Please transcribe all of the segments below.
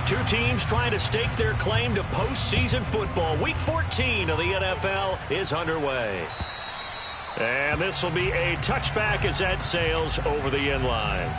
Two teams trying to stake their claim to postseason football. Week 14 of the NFL is underway. And this will be a touchback as that sails over the end line.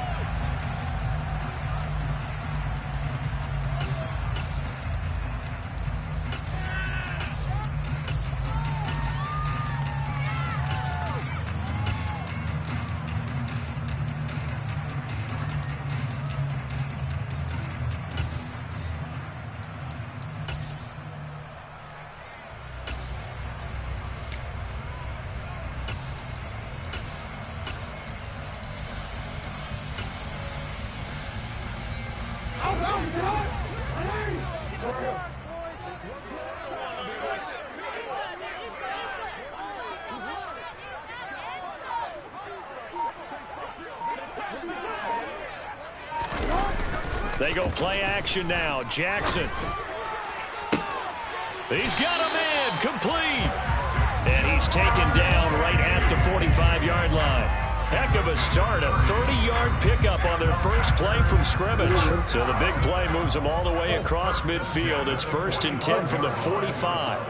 They go play action now. Jackson. He's got a man complete. And he's taken down right at the 45-yard line. Heck of a start, a 30-yard pickup on their first play from scrimmage. So the big play moves them all the way across midfield. It's 1st and 10 from the 45.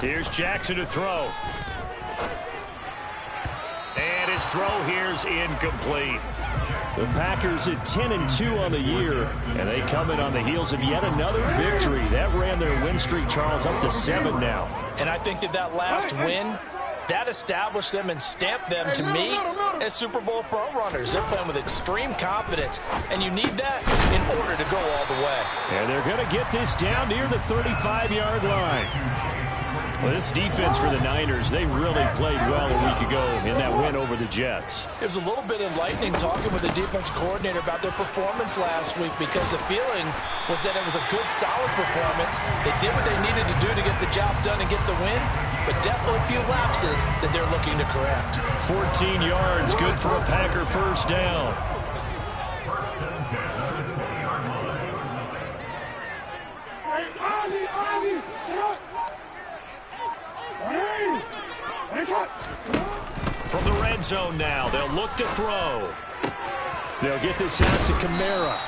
Here's Jackson to throw. And his throw here's incomplete. The Packers at 10-2 on the year, and they come in on the heels of yet another victory. That ran their win streak, Charles, up to 7 now. And I think that last win, that established them and stamped them, to me, as Super Bowl front runners. They're playing with extreme confidence, and you need that in order to go all the way. And they're going to get this down near the 35-yard line. Well, this defense for the Niners, they really played well a week ago in that win over the Jets. It was a little bit enlightening talking with the defense coordinator about their performance last week, because the feeling was that it was a good, solid performance. They did what they needed to do to get the job done and get the win, but definitely a few lapses that they're looking to correct. 14 yards, good for a Packer first down. From the red zone now, they'll look to throw. They'll get this out to Kamara.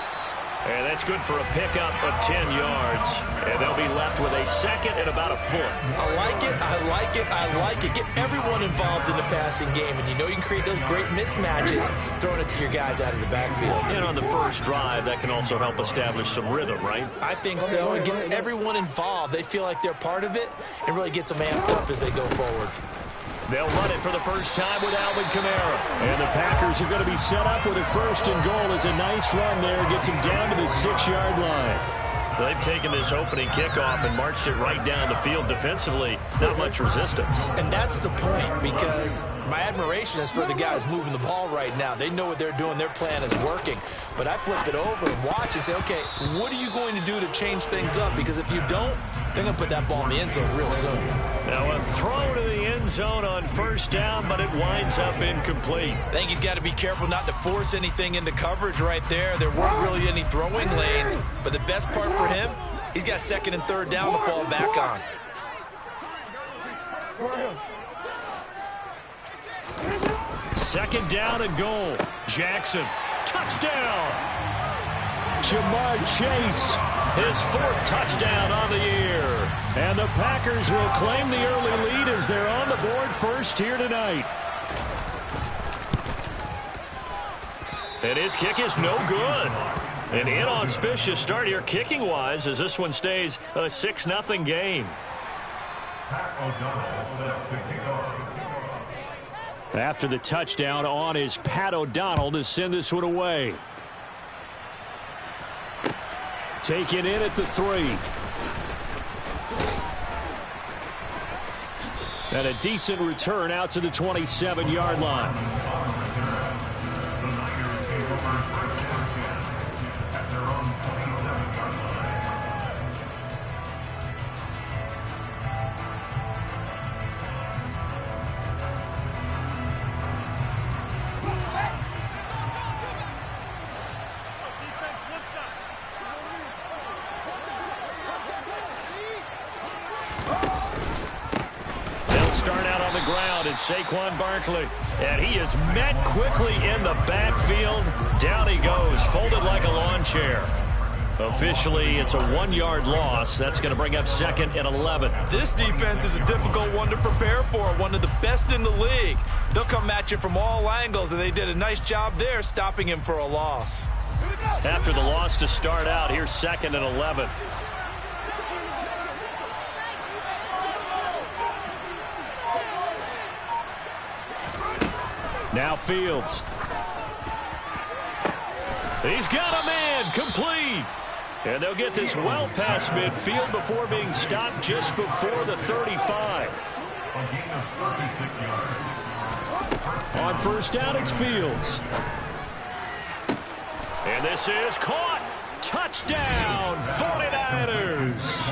And that's good for a pickup of 10 yards. And they'll be left with a second and about a foot. I like it, I like it, I like it. Get everyone involved in the passing game. And you know you can create those great mismatches throwing it to your guys out of the backfield. And on the first drive, that can also help establish some rhythm, right? I think so. It gets everyone involved. They feel like they're part of it. It really gets them amped up as they go forward. They'll run it for the first time with Alvin Kamara. And the Packers are going to be set up with a 1st and goal. As a nice run there gets him down to the 6-yard line. They've taken this opening kickoff and marched it right down the field defensively. Not much resistance. And that's the point, because my admiration is for the guys moving the ball right now. They know what they're doing. Their plan is working. But I flip it over and watch and say, okay, what are you going to do to change things up? Because if you don't, they're going to put that ball in the end zone real soon. Now a throw to the end zone on first down, but it winds up incomplete. I think he's got to be careful not to force anything into coverage right there. There weren't really any throwing lanes, but the best part for him, he's got 2nd and 3rd down to fall back on. Second down and goal. Jackson, touchdown. Jamar Chase, his 4th touchdown on the year. And the Packers will claim the early lead as they're on the board first here tonight. And his kick is no good. An inauspicious start here kicking-wise as this one stays a 6-0 game. After the touchdown on is Pat O'Donnell to send this one away. Taken in at the 3. And a decent return out to the 27-yard line. and it's Saquon Barkley. And he is met quickly in the backfield. Down he goes, folded like a lawn chair. Officially, it's a 1-yard loss. That's going to bring up 2nd and 11. This defense is a difficult one to prepare for, one of the best in the league. They'll come at you from all angles, and they did a nice job there stopping him for a loss. After the loss to start out, here's 2nd and 11. Now Fields. He's got a man, complete. And they'll get this well past midfield before being stopped just before the 35. On first down, it's Fields. And this is caught. Touchdown, 49ers.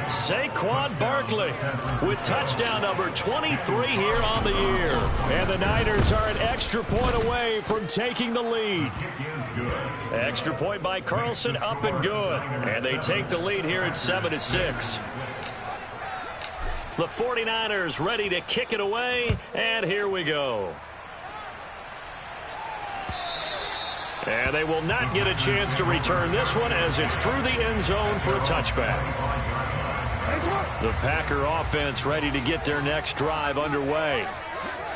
Saquon Barkley with touchdown number 23 here on the year. And the Niners are an extra point away from taking the lead. Extra point by Carlson, up and good. And they take the lead here at 7-6. The 49ers ready to kick it away, and here we go. And they will not get a chance to return this one as it's through the end zone for a touchback. The Packer offense ready to get their next drive underway.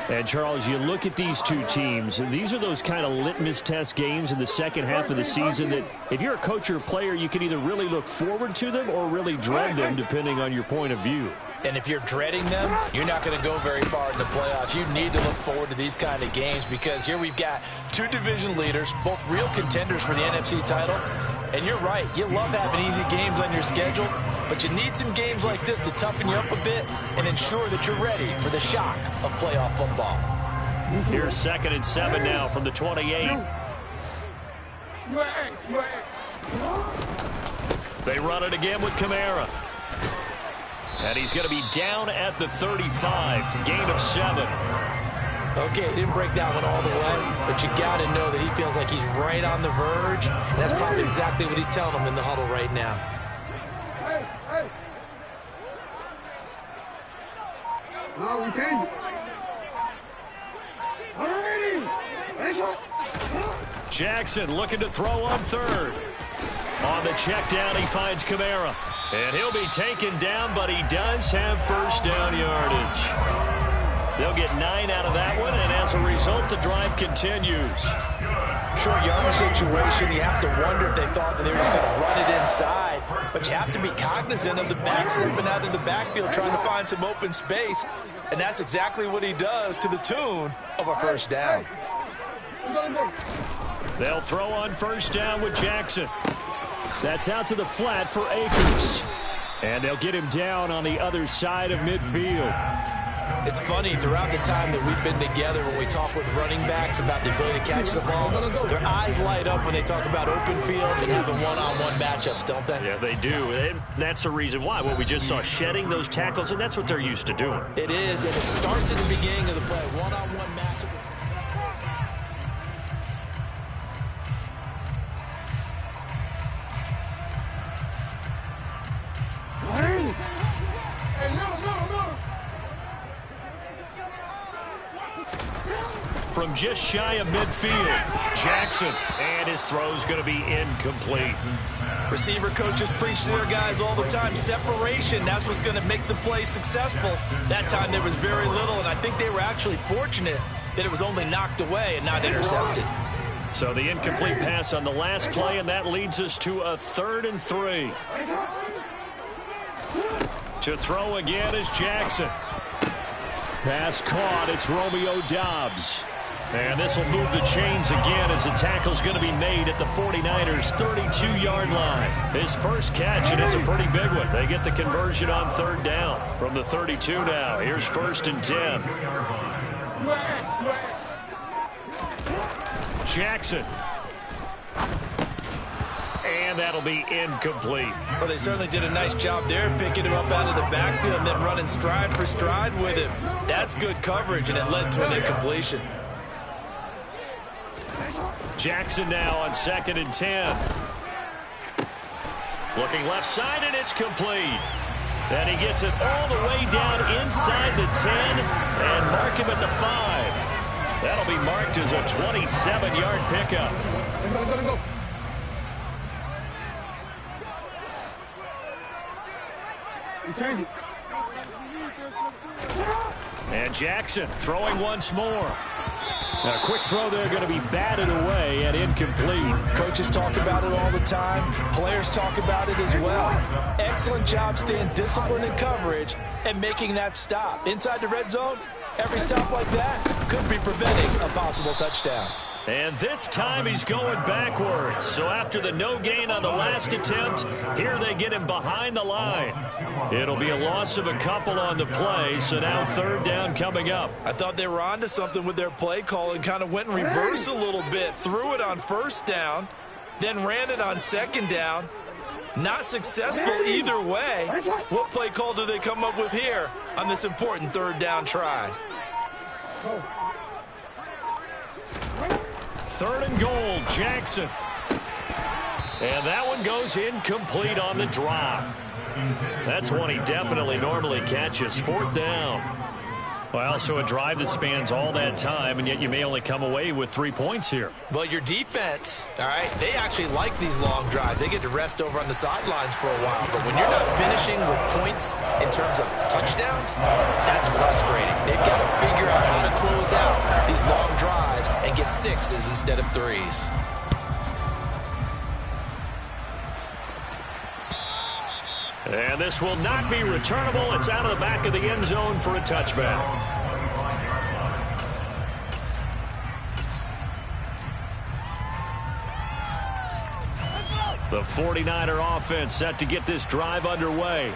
And, Charles, you look at these two teams, and these are those kind of litmus test games in the second half of the season that if you're a coach or a player, you can either really look forward to them or really dread them, depending on your point of view. And if you're dreading them, you're not going to go very far in the playoffs. You need to look forward to these kind of games because here we've got two division leaders, both real contenders for the NFC title. And you're right, you love having easy games on your schedule, but you need some games like this to toughen you up a bit and ensure that you're ready for the shock of playoff football. Here's 2nd and 7 now from the 28. They run it again with Kamara. And he's going to be down at the 35, gain of 7. Okay, he didn't break that one all the way, but you got to know that he feels like he's right on the verge. And that's probably exactly what he's telling them in the huddle right now. Now we change. Jackson looking to throw on 3rd. On the check down, he finds Kamara. And he'll be taken down, but he does have first down yardage. They'll get 9 out of that one, and as a result, the drive continues. Short yardage situation, you have to wonder if they thought that they were just going to run it inside. But you have to be cognizant of the back slipping out of the backfield trying to find some open space. And that's exactly what he does to the tune of a first down. They'll throw on first down with Jackson. That's out to the flat for Akers. And they'll get him down on the other side of midfield. It's funny, throughout the time that we've been together when we talk with running backs about the ability to catch the ball, their eyes light up when they talk about open field and having one-on-one matchups, don't they? Yeah, they do. And that's the reason why. What we just saw, shedding those tackles, and that's what they're used to doing. It is, and it starts at the beginning of the play. One-on-one matchup. From just shy of midfield, Jackson, and his throw's going to be incomplete. Receiver coaches preach to their guys all the time. Separation, that's what's going to make the play successful. That time there was very little, and I think they were actually fortunate that it was only knocked away and not intercepted. So the incomplete pass on the last play, and that leads us to a 3rd and 3. To throw again is Jackson. Pass caught. It's Romeo Doubs. And this will move the chains again as the tackle's going to be made at the 49ers' 32-yard line. His first catch, and it's a pretty big one. They get the conversion on 3rd down from the 32 now. Here's 1st and 10. Jackson. And that'll be incomplete. Well, they certainly did a nice job there, picking him up out of the backfield and then running stride for stride with him. That's good coverage, and it led to an incompletion. Jackson now on 2nd and 10. Looking left side, and it's complete. And he gets it all the way down inside the 10 and mark him at the 5. That'll be marked as a 27-yard pickup. Go. Change it. And Jackson throwing once more. A quick throw there, going to be batted away and incomplete. Coaches talk about it all the time. Players talk about it as well. Excellent job staying disciplined in coverage and making that stop. Inside the red zone, every stop like that could be preventing a possible touchdown. And this time he's going backwards. So after the no gain on the last attempt, here they get him behind the line. It'll be a loss of a couple on the play, so now third down coming up. I thought they were onto something with their play call and kind of went in reverse a little bit. Threw it on first down, then ran it on second down. Not successful either way. What play call do they come up with here on this important third down try? Third and goal, Jackson. And that one goes incomplete on the drop. That's one he definitely normally catches. Fourth down. Well, so a drive that spans all that time, and yet you may only come away with 3 points here. Well, your defense, all right, they actually like these long drives. They get to rest over on the sidelines for a while. But when you're not finishing with points in terms of touchdowns, that's frustrating. They've got to figure out how to close out these long drives and get 6s instead of 3s. And this will not be returnable. It's out of the back of the end zone for a touchback. The 49er offense set to get this drive underway.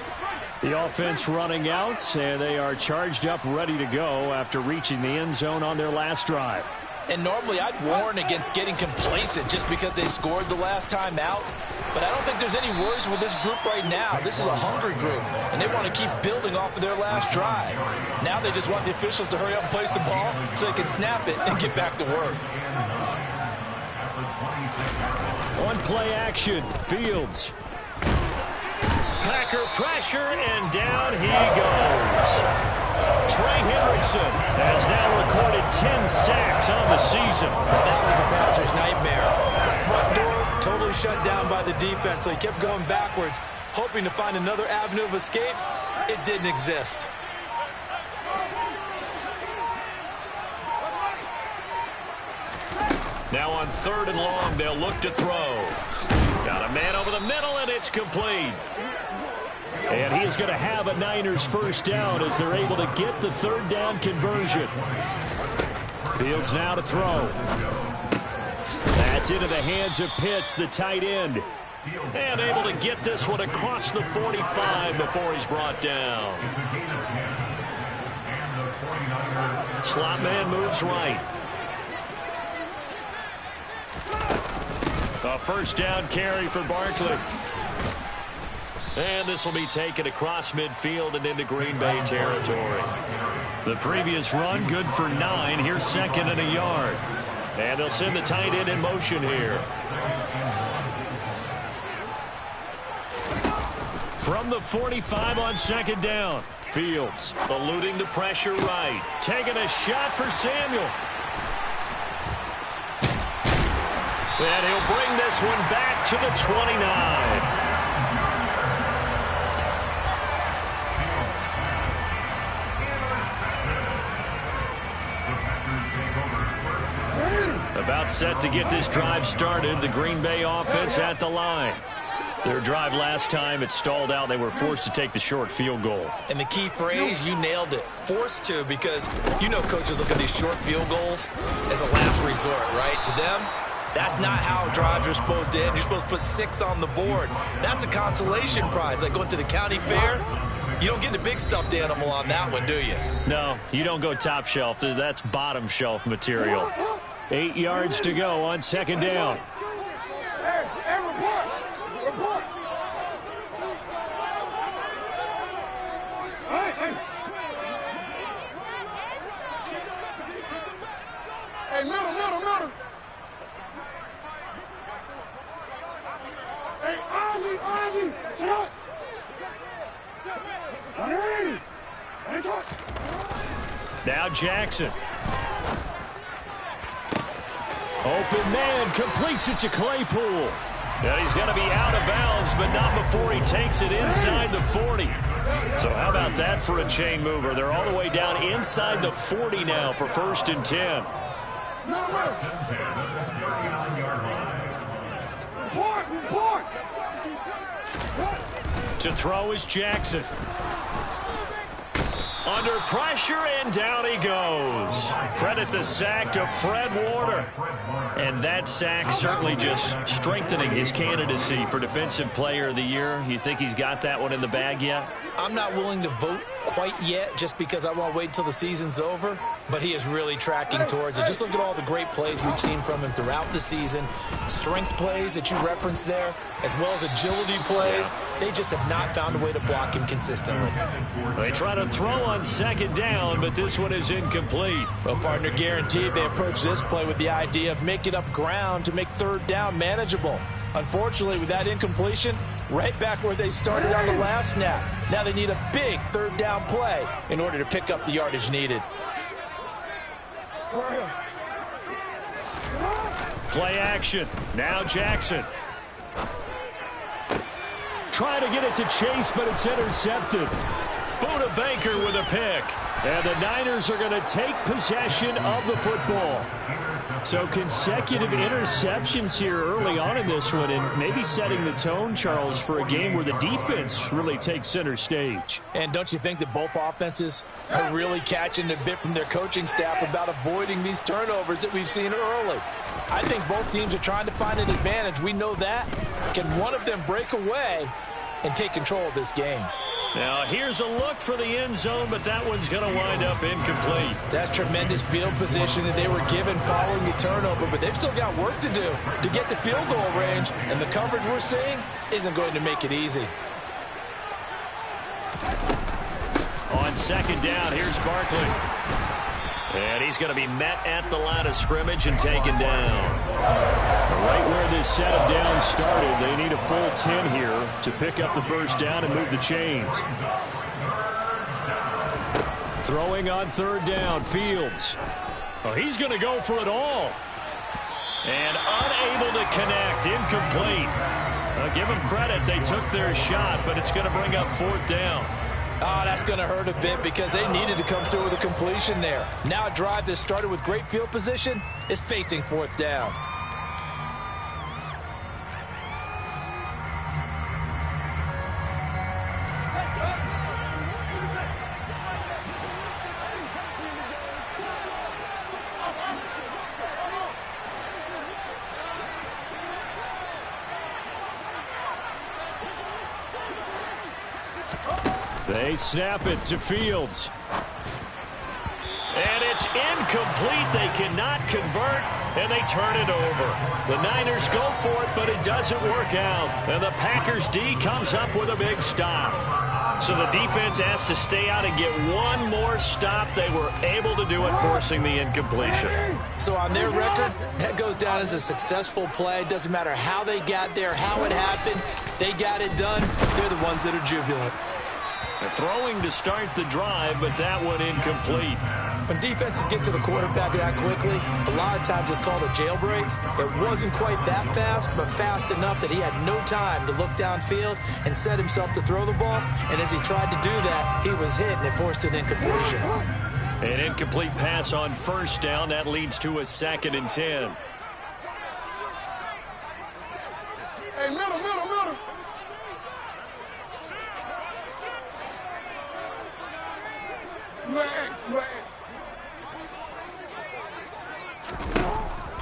The offense running out, and they are charged up, ready to go after reaching the end zone on their last drive. And normally I'd warn against getting complacent just because they scored the last time out. But I don't think there's any worries with this group right now. This is a hungry group, and they want to keep building off of their last drive. Now they just want the officials to hurry up and place the ball so they can snap it and get back to work. On play action, Fields. Packer pressure, and down he goes. Trey Hendrickson has now recorded 10 sacks on the season. That was a passer's nightmare. The front door totally shut down by the defense, so he kept going backwards, hoping to find another avenue of escape. It didn't exist. Now on third and long, they'll look to throw. Got a man over the middle, and it's complete. And he is going to have a Niners first down as they're able to get the third down conversion. Fields now to throw. That's into the hands of Pitts, the tight end. And able to get this one across the 45 before he's brought down. Slot man moves right. A first down carry for Barkley. And this will be taken across midfield and into Green Bay territory. The previous run, good for 9. Here's second and a yard. And they'll send the tight end in motion here. From the 45 on second down. Fields eluding the pressure right. Taking a shot for Samuel. And he'll bring this one back to the 29. About set to get this drive started. The Green Bay offense at the line. Their drive last time, it stalled out. They were forced to take the short field goal. And the key phrase, you nailed it. Forced to, because you know coaches look at these short field goals as a last resort, right? To them, that's not how drives are supposed to end. You're supposed to put 6 on the board. That's a consolation prize. Like going to the county fair, you don't get the big stuffed animal on that one, do you? No, you don't go top shelf. That's bottom shelf material. 8 yards to go on second down. Hey, middle. Hey, Ozzy, shut up. Now Jackson. Open man, completes it to Claypool. And he's going to be out of bounds, but not before he takes it inside the 40. So how about that for a chain mover? They're all the way down inside the 40 now for 1st and 10. To throw is Jackson. Under pressure, and down he goes. Credit the sack to Fred Warner. And that sack certainly just strengthening his candidacy for Defensive Player of the Year. You think he's got that one in the bag yet? I'm not willing to vote quite yet just because I want to wait until the season's over, but he is really tracking towards it. Just look at all the great plays we've seen from him throughout the season. Strength plays that you referenced there, as well as agility plays. They just have not found a way to block him consistently. They try to throw on 2nd down, but this one is incomplete. Well, partner, guaranteed they approach this play with the idea of making up ground to make 3rd down manageable. Unfortunately, with that incompletion, right back where they started on the last snap. Now they need a big 3rd down play in order to pick up the yardage needed. Play action. Now Jackson. Try to get it to Chase, but it's intercepted. Buda Baker with a pick. And the Niners are going to take possession of the football. So consecutive interceptions here early on in this one, and maybe setting the tone, Charles, for a game where the defense really takes center stage. And don't you think that both offenses are really catching a bit from their coaching staff about avoiding these turnovers that we've seen early? I think both teams are trying to find an advantage. We know that. Can one of them break away and take control of this game? Now, here's a look for the end zone, but that one's going to wind up incomplete. That's tremendous field position that they were given following the turnover, but they've still got work to do to get the field goal range, and the coverage we're seeing isn't going to make it easy. On 2nd down, here's Barkley. And he's going to be met at the line of scrimmage and taken down. Right where this set of downs started, they need a full 10 here to pick up the 1st down and move the chains. Throwing on 3rd down, Fields. Oh, he's going to go for it all. And unable to connect, incomplete. Give them credit, they took their shot, but it's going to bring up 4th down. Oh, that's going to hurt a bit because they needed to come through with a completion there. Now a drive that started with great field position is facing 4th down. They snap it to Fields. And it's incomplete. They cannot convert, and they turn it over. The Niners go for it, but it doesn't work out. And the Packers D comes up with a big stop. So the defense has to stay out and get one more stop. They were able to do it, forcing the incompletion. So on their record, that goes down as a successful play. Doesn't matter how they got there, how it happened. They got it done. They're the ones that are jubilant. They're throwing to start the drive, but that one incomplete. When defenses get to the quarterback that quickly, a lot of times it's called a jailbreak. It wasn't quite that fast, but fast enough that he had no time to look downfield and set himself to throw the ball. And as he tried to do that, he was hit, and it forced an incompletion. An incomplete pass on 1st down. That leads to a 2nd and 10. Hey, middle.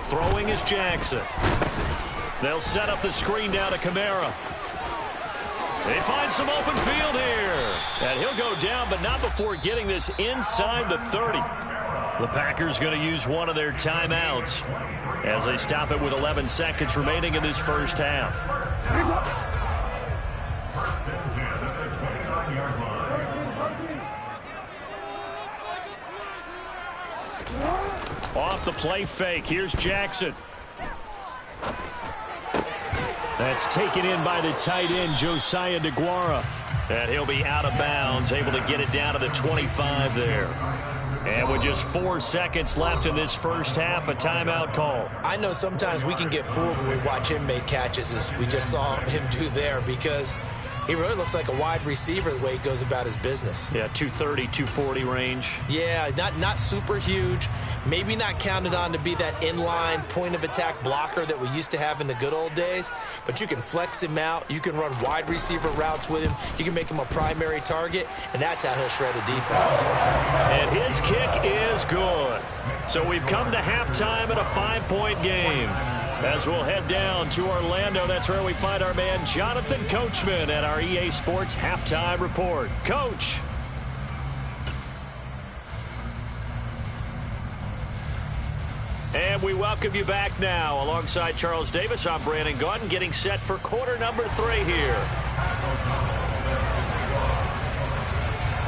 Throwing is Jackson. They'll set up the screen down to Kamara. They find some open field here. And he'll go down, but not before getting this inside the 30. The Packers going to use one of their timeouts as they stop it with 11 seconds remaining in this first half. Off the play fake. Here's Jackson. That's taken in by the tight end, Josiah DeGuara. And he'll be out of bounds, able to get it down to the 25 there. And with just 4 seconds left in this first half, a timeout call. I know sometimes we can get fooled when we watch him make catches, as we just saw him do there, because he really looks like a wide receiver the way he goes about his business. Yeah, 230, 240 range. Yeah, not super huge. Maybe not counted on to be that inline point-of-attack blocker that we used to have in the good old days. But you can flex him out. You can run wide receiver routes with him. You can make him a primary target, and that's how he'll shred a defense. And his kick is good. So we've come to halftime in a 5-point game. As we'll head down to Orlando, that's where we find our man Jonathan Coachman at our EA Sports Halftime Report. Coach. And we welcome you back now. Alongside Charles Davis, I'm Brandon Gaudin, getting set for quarter number 3 here.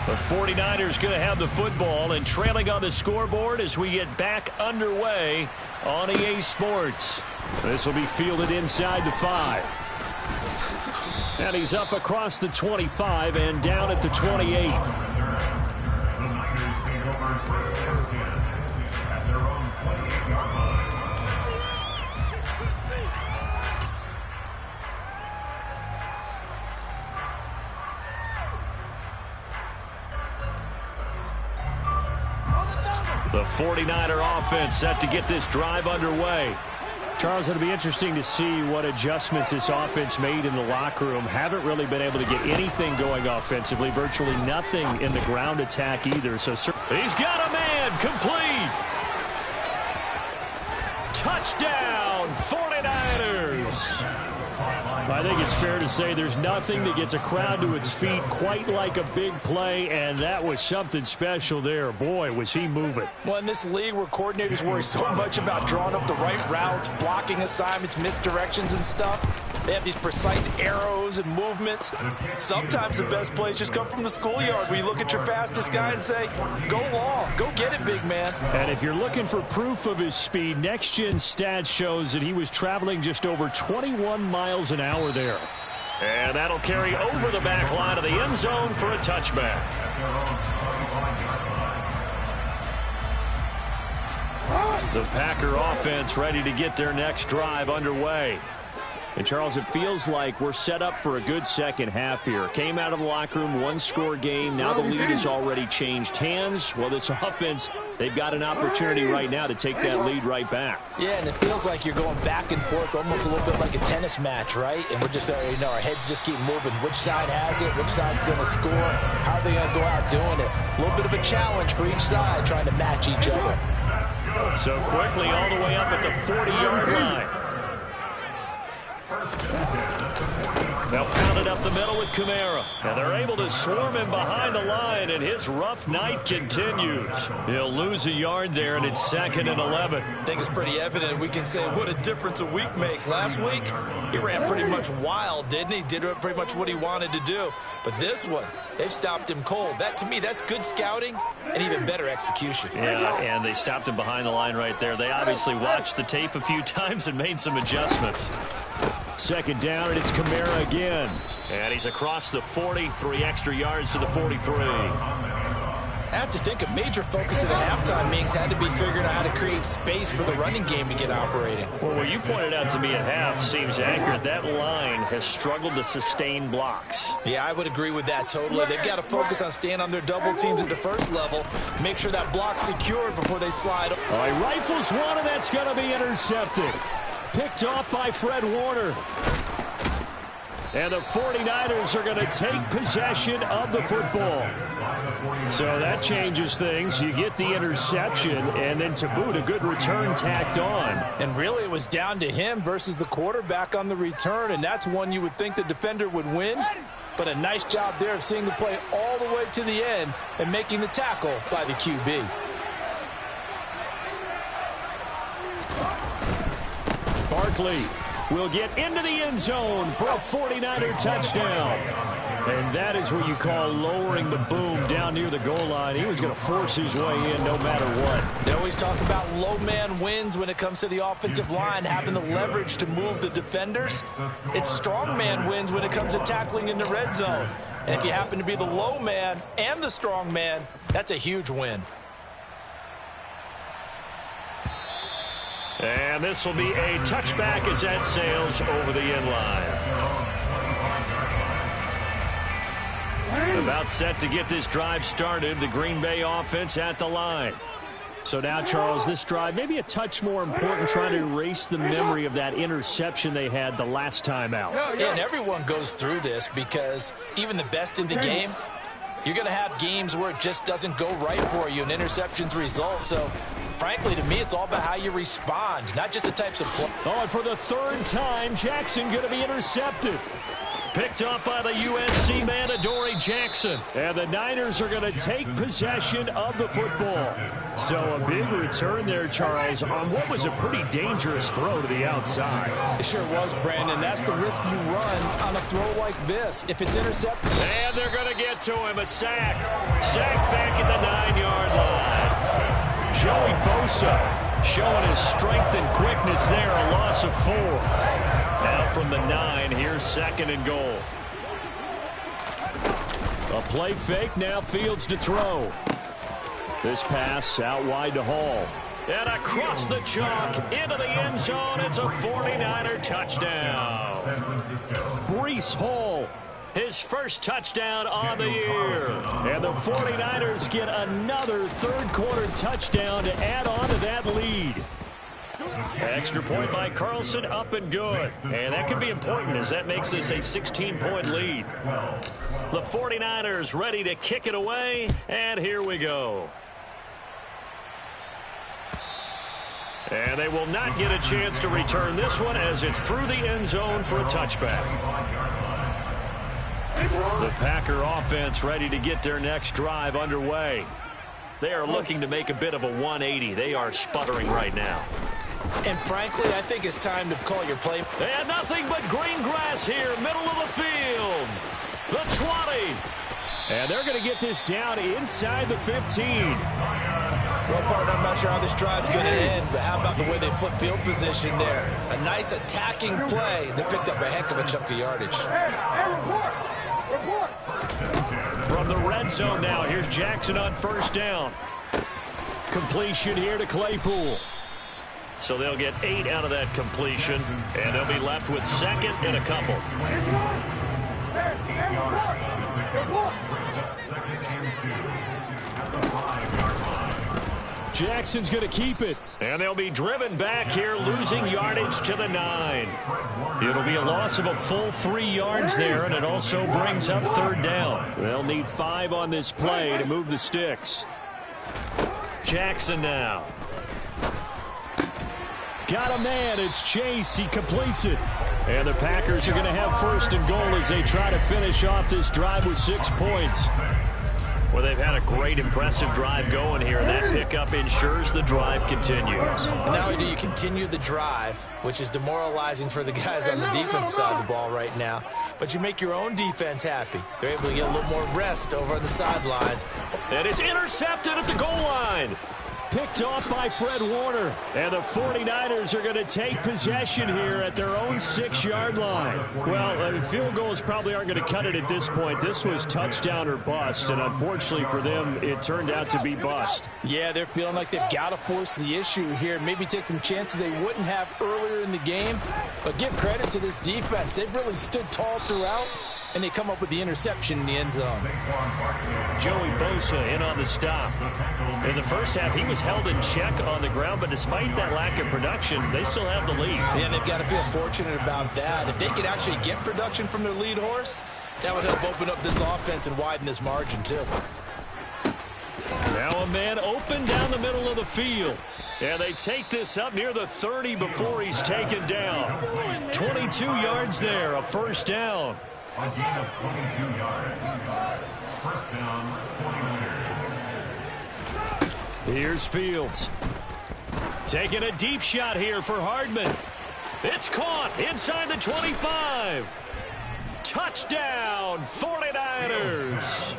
The 49ers going to have the football and trailing on the scoreboard as we get back underway on EA Sports. This will be fielded inside the 5. And he's up across the 25 and down at the 28. The 49er offense set to get this drive underway. Charles, it'll be interesting to see what adjustments this offense made in the locker room. Haven't really been able to get anything going offensively. Virtually nothing in the ground attack either. So he's got a man complete. Touchdown, 49ers. I think it's fair to say there's nothing that gets a crowd to its feet quite like a big play, and that was something special there. Boy, was he moving. Well, in this league where coordinators worry so much about drawing up the right routes, blocking assignments, misdirections and stuff, they have these precise arrows and movements. Sometimes the best plays just come from the schoolyard where you look at your fastest guy and say, go long, go get it, big man. And if you're looking for proof of his speed, Next Gen Stats shows that he was traveling just over 21 miles an hour there. And that'll carry over the back line of the end zone for a touchback. The Packer offense ready to get their next drive underway. And, Charles, it feels like we're set up for a good second half here. Came out of the locker room, one-score game. Now the lead has already changed hands. Well, this offense, they've got an opportunity right now to take that lead right back. Yeah, and it feels like you're going back and forth, almost a little bit like a tennis match, right? And we're just, our heads just keep moving. Which side has it? Which side's going to score? How are they going to go out doing it? A little bit of a challenge for each side, trying to match each other. So quickly all the way up at the 40-yard line. They'll pound it up the middle with Kamara. And they're able to swarm him behind the line, and his rough night continues. He'll lose a yard there, and it's 2nd and 11. I think it's pretty evident. We can say what a difference a week makes. Last week, he ran pretty much wild, didn't he? Did pretty much what he wanted to do. But this one, they've stopped him cold. That, to me, that's good scouting and even better execution. Yeah, and they stopped him behind the line right there. They obviously watched the tape a few times and made some adjustments. 2nd down, and it's Kamara again. And he's across the 40, 3 extra yards to the 43. I have to think a major focus of the halftime meetings had to be figuring out how to create space for the running game to get operating. Well, what you pointed out to me at half seems accurate. That line has struggled to sustain blocks. Yeah, I would agree with that totally. They've got to focus on staying on their double teams at the first level, make sure that block's secured before they slide. All right, rifles one, and that's going to be intercepted. Picked off by Fred Warner. And the 49ers are going to take possession of the football. So that changes things. You get the interception, and then to boot, a good return tacked on. And really, it was down to him versus the quarterback on the return, and that's one you would think the defender would win. But a nice job there of seeing the play all the way to the end and making the tackle by the QB. Barkley will get into the end zone for a 49er touchdown. And that is what you call lowering the boom down near the goal line. He was going to force his way in no matter what. They always talk about low man wins when it comes to the offensive line, having the leverage to move the defenders. It's strong man wins when it comes to tackling in the red zone. And if you happen to be the low man and the strong man, that's a huge win. And this will be a touchback as that sails over the end line. About set to get this drive started. The Green Bay offense at the line. So now, Charles, this drive may be a touch more important, trying to erase the memory of that interception they had the last time out. Yeah, and everyone goes through this because even the best in the game, you're going to have games where it just doesn't go right for you and interceptions result. So, frankly, to me, it's all about how you respond, not just the types of play. Oh, and for the third time, Jackson going to be intercepted. Picked up by the USC man, Adoree Jackson. And the Niners are going to take possession of the football. So a big return there, Charles, on what was a pretty dangerous throw to the outside. It sure was, Brandon. That's the risk you run on a throw like this. If it's intercepted. And they're going to get to him. A sack. Sack back at the 9-yard line. Joey Bosa showing his strength and quickness there. A loss of 4. Now from the 9, here's 2nd and goal. A play fake, now Fields to throw. This pass out wide to Hall. And across the chalk, into the end zone, it's a 49er touchdown. Breece Hall, his first touchdown on the year. And the 49ers get another third-quarter touchdown to add on to that lead. Extra point by Carlson, up and good. And that could be important as that makes this a 16-point lead. The 49ers ready to kick it away, and here we go. And they will not get a chance to return this one as it's through the end zone for a touchback. The Packer offense ready to get their next drive underway. They are looking to make a bit of a 180. They are sputtering right now. And frankly, I think it's time to call your play. And nothing but green grass here, middle of the field. The 20. And they're going to get this down inside the 15. Well, partner, I'm not sure how this drive's going to end, but how about the way they flip field position there? A nice attacking play. They picked up a heck of a chunk of yardage. From the red zone now, here's Jackson on first down. Completion here to Claypool. So they'll get 8 out of that completion, and they'll be left with 2nd and a couple. Jackson's going to keep it, and they'll be driven back here, losing yardage to the 9. It'll be a loss of a full 3 yards there, and it also brings up 3rd down. They'll need 5 on this play to move the sticks. Jackson now. Got a man. It's Chase. He completes it. And the Packers are going to have 1st and goal as they try to finish off this drive with 6 points. Well, they've had a great, impressive drive going here, and that pickup ensures the drive continues. Not only do you continue the drive, which is demoralizing for the guys on the defense side of the ball right now, but you make your own defense happy. They're able to get a little more rest over on the sidelines. And it's intercepted at the goal line. Picked off by Fred Warner. And the 49ers are going to take possession here at their own 6-yard line. Well, field goals probably aren't going to cut it at this point. This was touchdown or bust, and unfortunately for them, it turned out to be bust. Yeah, they're feeling like they've got to force the issue here. Maybe take some chances they wouldn't have earlier in the game. But give credit to this defense. They've really stood tall throughout, and they come up with the interception in the end zone. Joey Bosa in on the stop. In the first half, he was held in check on the ground, but despite that lack of production, they still have the lead. And they've got to feel fortunate about that. If they could actually get production from their lead horse, that would help open up this offense and widen this margin, too. Now a man open down the middle of the field. And they take this up near the 30 before he's taken down. 22 yards there, a 1st down. A gain of 22 yards. 1st down, 49ers. Here's Fields. Taking a deep shot here for Hardman. It's caught inside the 25. Touchdown, 49ers.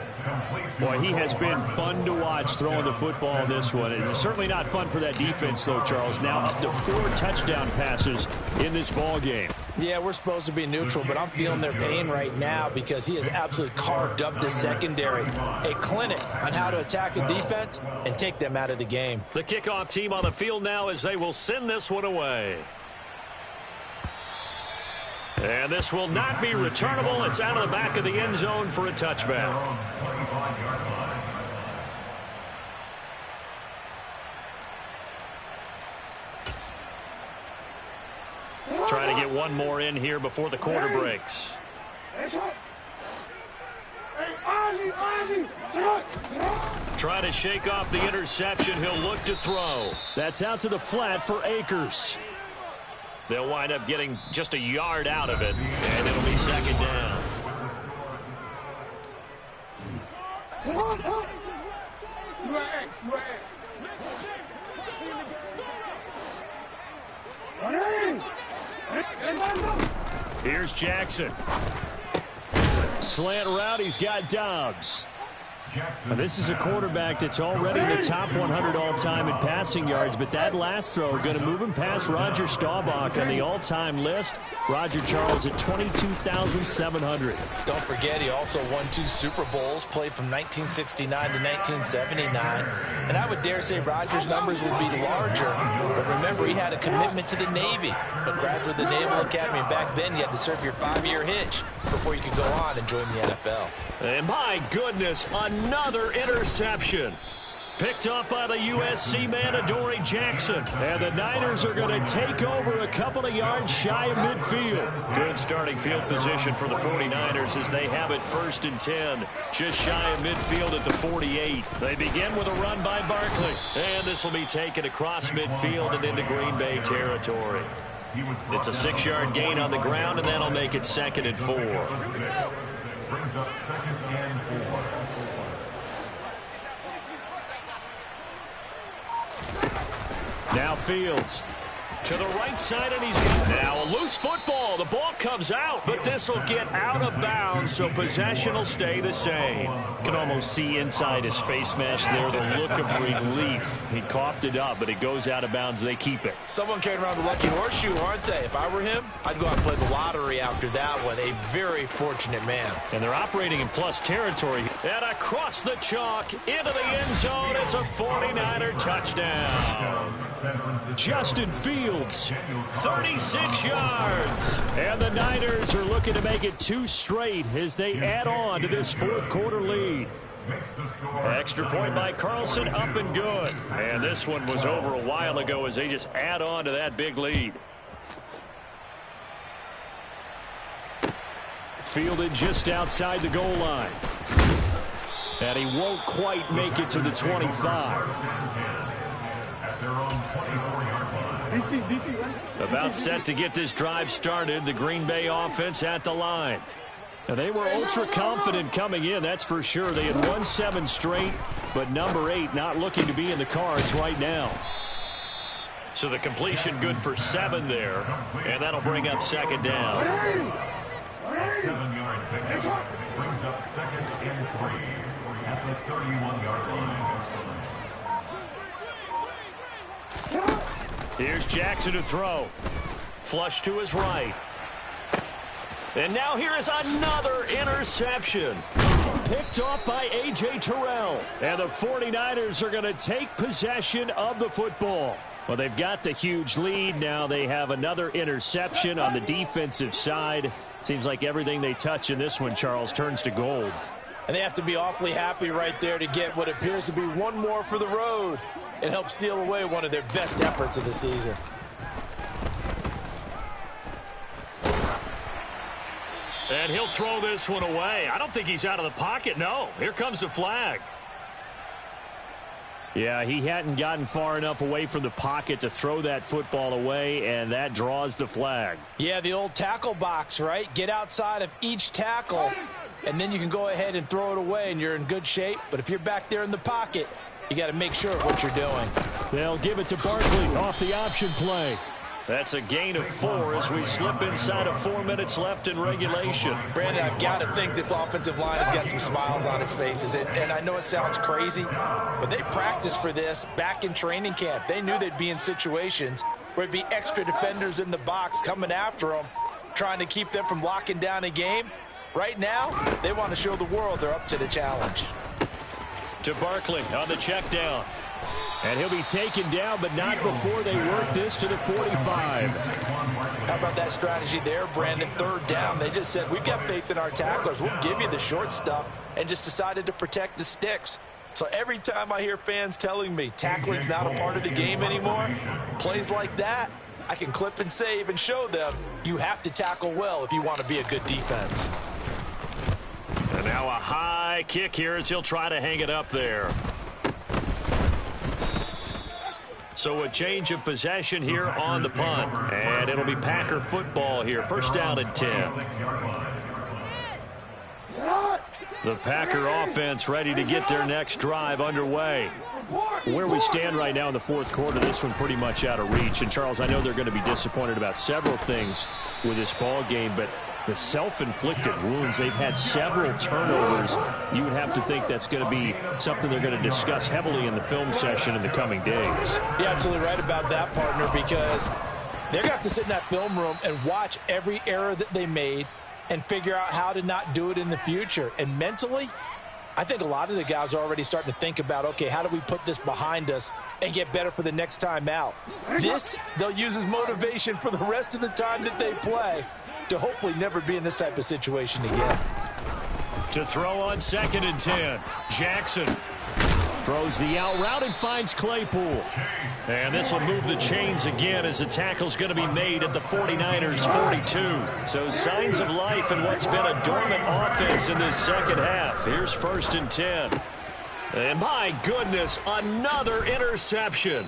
Boy, he has been fun to watch throwing the football in this one. It's certainly not fun for that defense, though, Charles. Now up to 4 touchdown passes in this ball game. Yeah, we're supposed to be neutral, but I'm feeling their pain right now because he has absolutely carved up this secondary. A clinic on how to attack a defense and take them out of the game. The kickoff team on the field now as they will send this one away. And this will not be returnable. It's out of the back of the end zone for a touchback. Trying to get one more in here before the quarter breaks. Try to shake off the interception. He'll look to throw. That's out to the flat for Akers. They'll wind up getting just a yard out of it, and it'll be second down. Here's Jackson. Slant route, he's got Dobbs. Now, this is a quarterback that's already in the top 100 all-time in passing yards, but that last throw going to move him past Roger Staubach on the all-time list. Roger Charles at 22,700. Don't forget, he also won 2 Super Bowls, played from 1969 to 1979. And I would dare say Roger's numbers would be larger, but remember, he had a commitment to the Navy. A graduate of the Naval Academy, and back then you had to serve your 5-year hitch before you could go on and join the NFL. And my goodness, another interception. Picked up by the USC man, Adoree Jackson. And the Niners are going to take over a couple of yards shy of midfield. Good starting field position for the 49ers as they have it 1st and 10. Just shy of midfield at the 48. They begin with a run by Barkley. And this will be taken across midfield and into Green Bay territory. It's a 6-yard gain on the ground, and that'll make it 2nd and 4. Brings up 2nd and 4. Now Fields to the right side, and he's got now a loose football. The ball comes out, but this will get out of bounds, so possession will stay the same. You can almost see inside his face mesh there the look of relief. He coughed it up, but it goes out of bounds. They keep it. Someone carrying around the lucky horseshoe, aren't they? If I were him, I'd go out and play the lottery after that one. A very fortunate man. And they're operating in plus territory. And across the chalk, into the end zone, it's a 49er touchdown. Justin Fields, 36 yards. And the Niners are looking to make it 2 straight as they add on to this 4th quarter lead. Extra point by Carlson, up and good. And this one was over a while ago as they just add on to that big lead. Fielded just outside the goal line. And he won't quite make it to the 25. About set to get this drive started. The Green Bay offense at the line. Now, they were ultra confident coming in, that's for sure. They had won 7 straight, but number 8 not looking to be in the cards right now. So the completion good for 7 there, and that'll bring up 2nd down. 7-yard pickup brings up 2nd and 3 at the 31-yard line. Here's Jackson to throw. Flush to his right. And now here is another interception. Picked off by A.J. Terrell. And the 49ers are going to take possession of the football. Well, they've got the huge lead. Now they have another interception on the defensive side. Seems like everything they touch in this one, Charles, turns to gold. And they have to be awfully happy right there to get what appears to be one more for the road. It helps seal away one of their best efforts of the season. And he'll throw this one away. I don't think he's out of the pocket. No, here comes the flag. Yeah, he hadn't gotten far enough away from the pocket to throw that football away, and that draws the flag. Yeah, the old tackle box, right? Get outside of each tackle, and then you can go ahead and throw it away, and you're in good shape. But if you're back there in the pocket, you got to make sure of what you're doing. They'll give it to Barkley off the option play. That's a gain of 4 as we slip inside of 4 minutes left in regulation. Brandon, I've got to think this offensive line has got some smiles on its faces. And I know it sounds crazy, but they practiced for this back in training camp. They knew they'd be in situations where it'd be extra defenders in the box coming after them. trying to keep them from locking down a game. Right now, they want to show the world they're up to the challenge. To Barkley on the check down. And he'll be taken down, but not before they work this to the 45. How about that strategy there, Brandon? Third down, they just said, we've got faith in our tacklers. We'll give you the short stuff, and just decided to protect the sticks. So every time I hear fans telling me tackling's not a part of the game anymore, plays like that, I can clip and save and show them you have to tackle well if you want to be a good defense. And now a high kick here as he'll try to hang it up there. So a change of possession here on the punt. And it'll be Packer football here. First down and 10. The Packer offense ready to get their next drive underway. Where we stand right now in the fourth quarter, this one pretty much out of reach. And, Charles, I know they're going to be disappointed about several things with this ball game, but the self-inflicted wounds, they've had several turnovers. You would have to think that's going to be something they're going to discuss heavily in the film session in the coming days. You're absolutely right about that, partner, because they're going to have to sit in that film room and watch every error that they made and figure out how to not do it in the future. And mentally, I think a lot of the guys are already starting to think about, okay, how do we put this behind us and get better for the next time out? This, they'll use as motivation for the rest of the time that they play to hopefully never be in this type of situation again. To throw on 2nd and 10. Jackson throws the out route and finds Claypool. And this will move the chains again as the tackle's going to be made at the 49ers 42. So signs of life in what's been a dormant offense in this second half. Here's 1st and 10. And my goodness, another interception.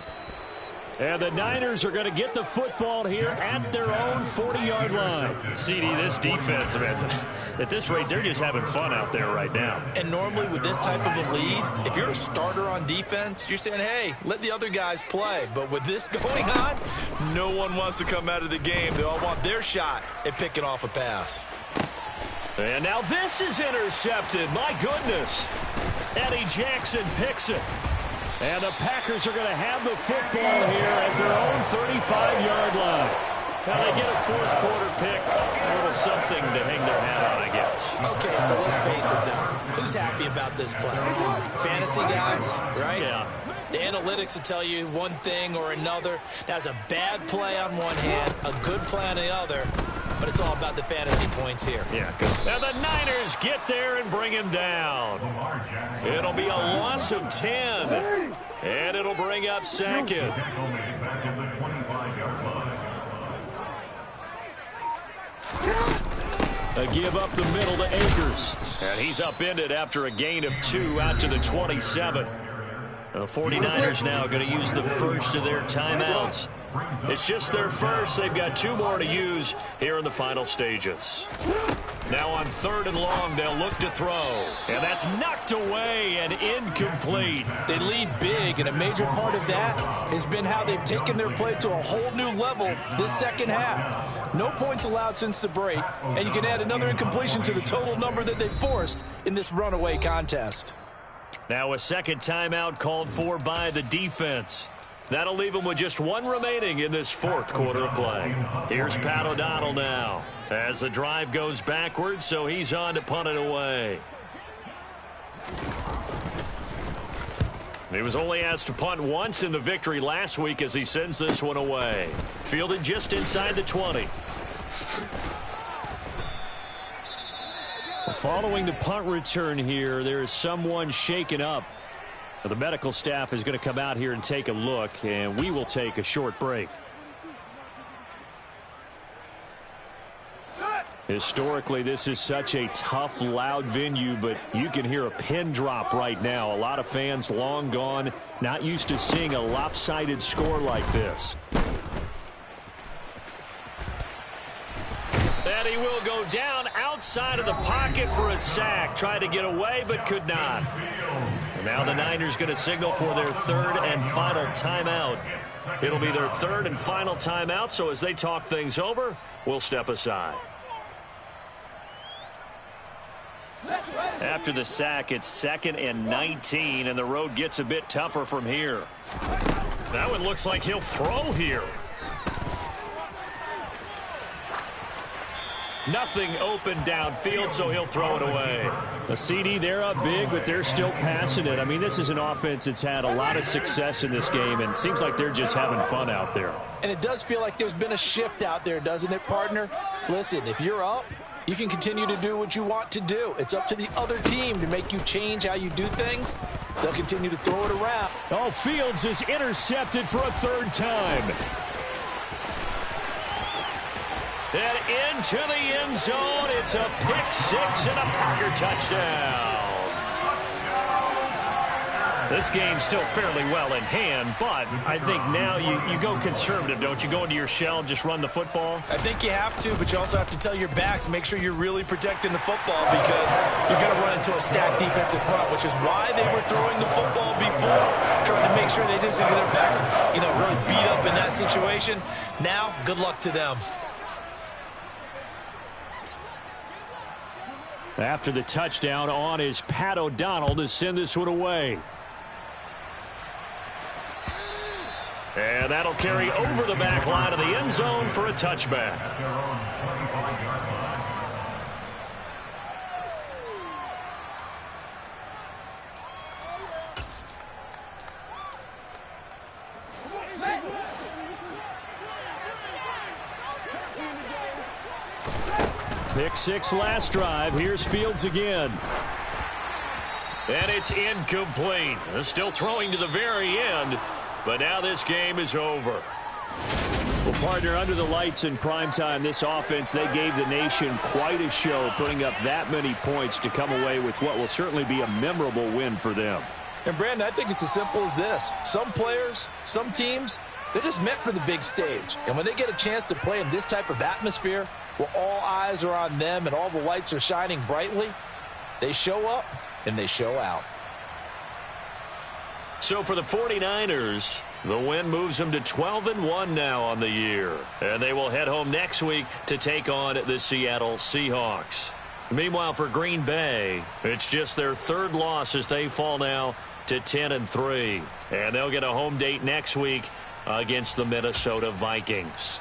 And the Niners are going to get the football here at their own 40-yard line. CD, this defense, at this rate, they're just having fun out there right now. And normally with this type of a lead, if you're a starter on defense, you're saying, hey, let the other guys play. But with this going on, no one wants to come out of the game. They all want their shot at picking off a pass. And now this is intercepted. My goodness. Eddie Jackson picks it. And the Packers are going to have the football here at their own 35-yard line. Now they get a fourth quarter pick. A little something to hang their hat on, I guess. Okay, so let's face it, though. Who's happy about this play? Fantasy guys, right? Yeah. The analytics will tell you one thing or another. That's a bad play on one hand, a good play on the other. But it's all about the fantasy points here. Yeah, good. Now the Niners get there and bring him down. It'll be a loss of 10. And it'll bring up 2nd. A give up the middle to Akers. And he's upended after a gain of 2 out to the 27. The 49ers now going to use the first of their timeouts. It's just their first. They've got 2 more to use here in the final stages. Now on 3rd and long, they'll look to throw. And that's knocked away and incomplete. They lead big, and a major part of that has been how they've taken their play to a whole new level this second half. No points allowed since the break, and you can add another incompletion to the total number that they forced in this runaway contest. Now a second timeout called for by the defense. That'll leave them with just 1 remaining in this fourth quarter of play. Here's Pat O'Donnell now as the drive goes backwards, so he's on to punt it away. He was only asked to punt once in the victory last week as he sends this one away. Fielded just inside the 20. Following the punt return here, there is someone shaken up. The medical staff is going to come out here and take a look, and we will take a short break. Historically, this is such a tough, loud venue, but you can hear a pin drop right now. A lot of fans long gone, not used to seeing a lopsided score like this. And he will go down outside of the pocket for a sack. Tried to get away, but could not. And now the Niners going to signal for their 3rd and final timeout. It'll be their 3rd and final timeout, so as they talk things over, we'll step aside. After the sack, it's 2nd and 19, and the road gets a bit tougher from here. That one looks like he'll throw here. Nothing open downfield, so he'll throw it away. A CD, they're up big, but they're still passing it. I mean, this is an offense that's had a lot of success in this game, and it seems like they're just having fun out there. And it does feel like there's been a shift out there, doesn't it, partner? Listen, if you're up, you can continue to do what you want to do. It's up to the other team to make you change how you do things. They'll continue to throw it around. Oh, Fields is intercepted for a third time. And into the end zone, it's a pick six and a Packer touchdown. This game's still fairly well in hand, but I think now you go conservative, don't you? Go into your shell and just run the football? I think you have to, but you also have to tell your backs, make sure you're really protecting the football because you're going to run into a stacked defensive front, which is why they were throwing the football before, trying to make sure they just get their backs, really beat up in that situation. Now, good luck to them. After the touchdown, on is Pat O'Donnell to send this one away. And that'll carry over the back line of the end zone for a touchback. Pick six last drive. Here's Fields again. And it's incomplete. Still throwing to the very end. But now this game is over. Well, partner, under the lights in primetime, this offense, they gave the nation quite a show, putting up that many points to come away with what will certainly be a memorable win for them. And, Brandon, I think it's as simple as this. Some players, some teams, they're just meant for the big stage. And when they get a chance to play in this type of atmosphere, where all eyes are on them and all the lights are shining brightly, they show up and they show out. So for the 49ers, the win moves them to 12-1 now on the year. And they will head home next week to take on the Seattle Seahawks. Meanwhile, for Green Bay, it's just their third loss as they fall now to 10-3. And they'll get a home date next week against the Minnesota Vikings.